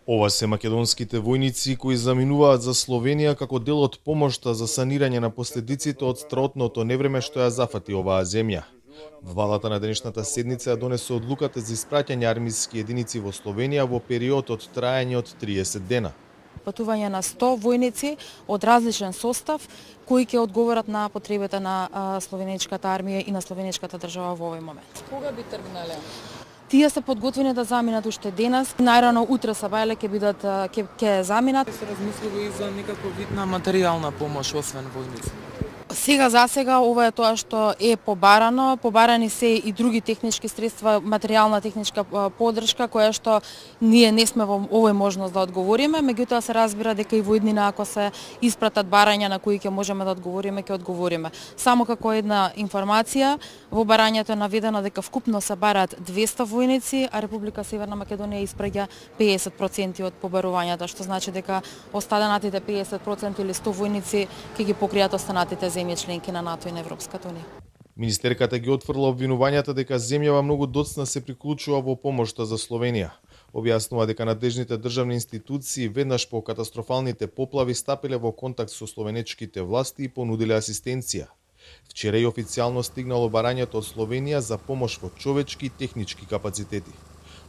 Ова се македонските војници кои заминуваат за Словенија како дел од помошта за санирање на последиците од страотното невреме што ја зафати оваа земја. Владата на денешната седница ја донесе одлуката за испраќање армиски единици во Словенија во период од траење од 30 дена. Патување на 100 војници од различен состав кои ќе одговорат на потребите на словенечката армија и на словенечката држава во овој момент. Кога би тргнале? Тие се подготвени да заминат уште денес. Најрано утре сабајле ќе заминат. Се размислува и за некаков вид на материјална помош освен војници. Сега за сега ова е тоа што е побарано. Побарани се и други технички средства, материјална техничка поддршка која што ние не сме во овој можност да одговориме, меѓутоа се разбира дека и во иднина ако се испратат барања на кои ќе можеме да одговориме, ќе одговориме. Само како една информација, во барањето е наведено дека вкупно се бараат 200 војници, а Република Северна Македонија испраќа 50% од побарувањата, што значи дека останатите 50% или 100 војници ќе ги покријат останатите земји членки на НАТО и на Европската унија. Министерката ги отфрла обвинувањата дека земјава многу доцна се приклучува во помошта за Словенија. Објаснува дека надежните државни институции веднаш по катастрофалните поплави стапиле во контакт со словенечките власти и понудиле асистенција. Вчера и официјално стигнало барањето од Словенија за помош во човечки и технички капацитети.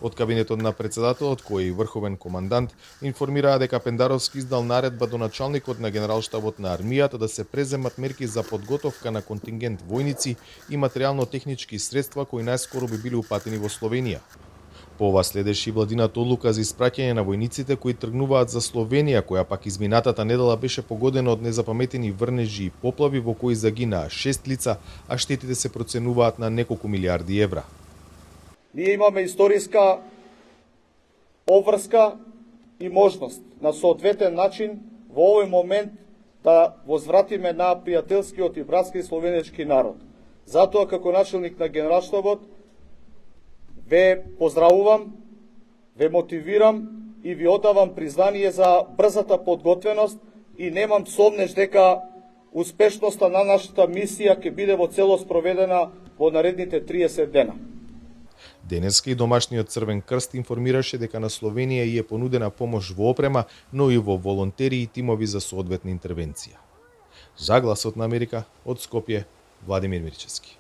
Од кабинетот на председателот, кој е и врховен командант, информираа дека Пендаровски издал наредба до началникот на генералштабот на армијата да се преземат мерки за подготовка на контингент војници и материјално-технички средства кои најскоро би били упатени во Словенија. По ова следеше и владината одлука за испраќање на војниците кои тргнуваат за Словенија, која пак изминатата недела беше погодена од незапаметени врнежи и поплави во кои загинаа 6 лица, а штетите се проценуваат на неколку милиарди евра. Ние имаме историска обврска и можност на соодветен начин во овој момент да возвратиме на пријателскиот и братски словенечки народ. Затоа како начелник на генералштабот ве поздравувам, ве мотивирам и ви одавам признание за брзата подготвеност и немам сомнеш дека успешноста на нашата мисија ќе биде во целост проведена во наредните 30 дена. Денеска и домашниот Црвен крст информираше дека на Словенија и е понудена помош во опрема, но и во волонтери и тимови за соодветна интервенција. За Гласот на Америка, од Скопје, Владимир Мирчевски.